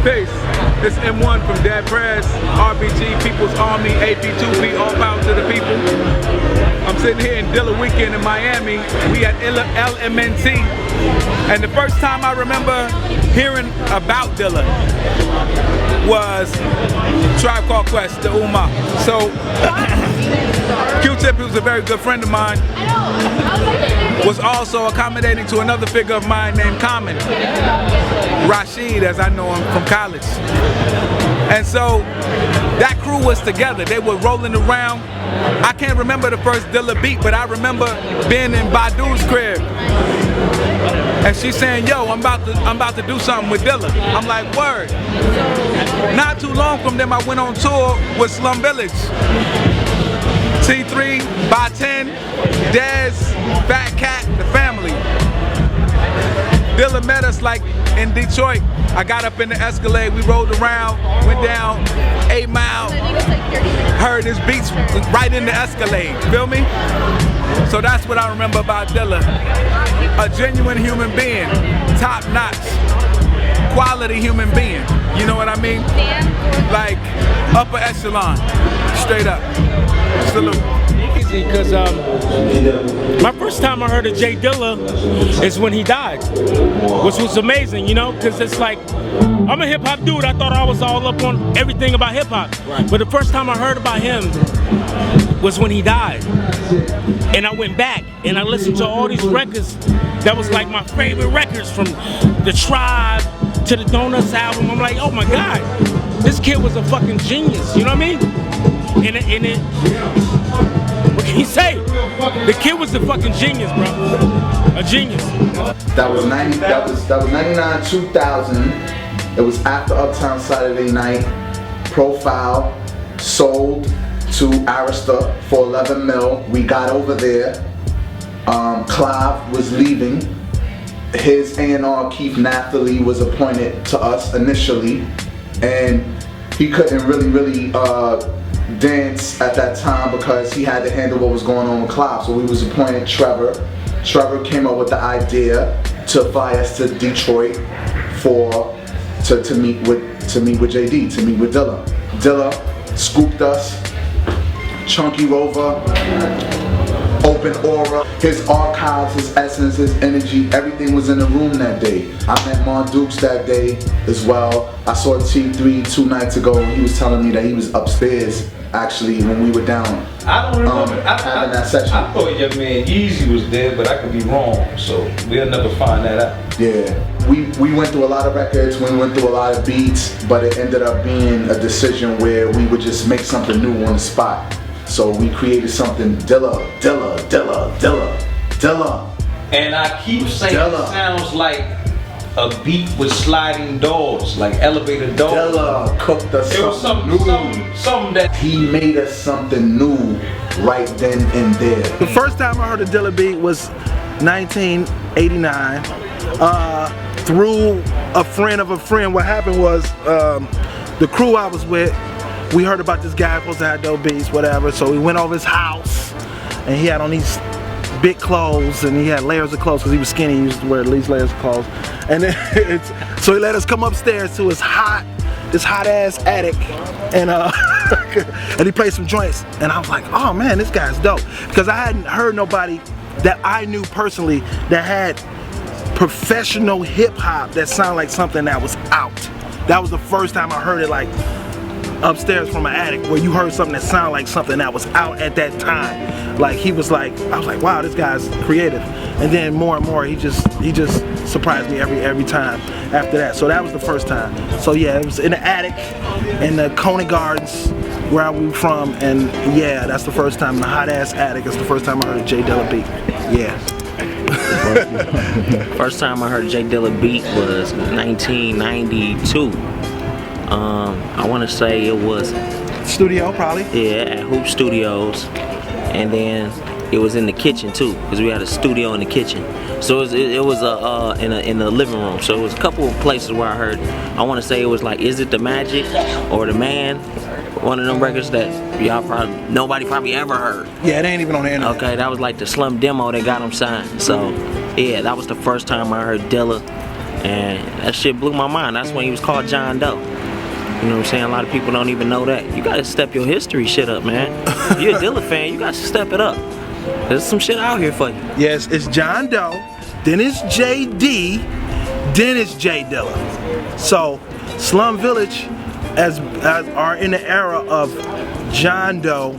Peace. It's M-1 from Dead Press, RPG, People's Army, AP2B, all power to the people. I'm sitting here in Dilla Weekend in Miami. We at LMNT. And the first time I remember hearing about Dilla was Tribe Called Quest, the Ummah. So, Q-Tip, who's a very good friend of mine, was also accommodating to another figure of mine named Common, Rashid, as I know him from college. And so that crew was together. They were rolling around. I can't remember the first Dilla beat, but I remember being in Badu's crib. And she's saying, yo, I'm about to do something with Dilla. I'm like, word. Not too long from them, I went on tour with Slum Village. T3, by 10, Dez, Fat Cat, the family. Dilla met us like in Detroit. I got up in the Escalade, we rode around, went down 8 Mile, heard his beats right in the Escalade, feel me? So that's what I remember about Dilla. A genuine human being, top notch, quality human being. You know what I mean? Like upper echelon, straight up. Salute. Because my first time I heard of J Dilla is when he died, which was amazing, you know, because it's like, I'm a hip hop dude, I thought I was all up on everything about hip hop, but the first time I heard about him was when he died. And I went back and I listened to all these records that was like my favorite records, from the Tribe to the Donuts album. I'm like, oh my God, this kid was a fucking genius, you know what I mean? What can you say? The kid was a fucking genius, bro. A genius. That was 99, 2000. It was after Uptown Saturday Night. Profile sold to Arista for 11 mil. We got over there. Clive was leaving. His A&R, Keith Nathalie, was appointed to us initially, and he couldn't really dance at that time because he had to handle what was going on with Clive. So we was appointed Trevor. Trevor came up with the idea to fly us to Detroit to meet with JD, to meet with Dilla. Dilla scooped us. Chunky Rover, Open Aura, his archives, his essence, his energy, everything was in the room that day. I met Mon Dukes that day as well. I saw T3 2 nights ago, and he was telling me that he was upstairs actually when we were down. I don't remember having that session. I thought your man Yeezy was there, but I could be wrong, so we'll never find that out. Yeah, we went through a lot of records, we went through a lot of beats, but it ended up being a decision where we would just make something new on the spot. So we created something Dilla. And I keep saying Dilla. It sounds like a beat with sliding doors, like elevator doors. Dilla cooked us something new. Something that he made us something new right then and there. The first time I heard a Dilla beat was 1989. Through a friend of a friend. What happened was the crew I was with, we heard about this guy supposed to have dope beats, whatever, so we went over his house, and he had on these big clothes, and he had layers of clothes because he was skinny. He used to wear these layers of clothes, and then so he let us come upstairs to his hot ass attic, and and he played some joints, and I was like, oh man, this guy's dope, because I hadn't heard nobody that I knew personally that had professional hip hop that sounded like something that was out. That was the first time I heard it, like upstairs from an attic, where you heard something that sounded like something that was out at that time. Like he was like, I was like, wow, this guy's creative. And then more and more, he just surprised me every time after that. So that was the first time. So yeah, it was in the attic in the Coney Gardens, where we from, and yeah, that's the first time in the hot ass attic. That's the first time I heard a J Dilla beat. Yeah. First time I heard a J Dilla beat was 1992. I want to say it was Studio, probably. Yeah, at Hoop Studios, and then it was in the kitchen too, because we had a studio in the kitchen. So it was in the living room. So it was a couple of places where I heard. I want to say it was like, Is It the Magic or The Man? One of them records that nobody probably ever heard. Yeah, it ain't even on the internet. Okay, that was like the Slum demo that got him signed. So yeah, that was the first time I heard Dilla. And that shit blew my mind. That's when he was called John Doe. You know what I'm saying? A lot of people don't even know that. You gotta step your history shit up, man. If you're a Dilla fan, you gotta step it up. There's some shit out here for you. Yes, it's John Doe, then it's JD, then it's J Dilla. So Slum Village as are in the era of John Doe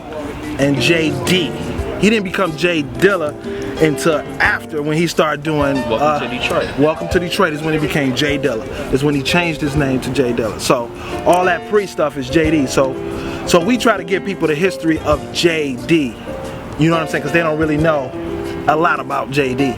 and JD. He didn't become J Dilla until after, when he started doing Welcome to Detroit. Welcome to Detroit is when he became J Dilla. Is when he changed his name to J Dilla. So all that pre-stuff is JD. So we try to give people the history of JD. You know what I'm saying? Because they don't really know a lot about JD.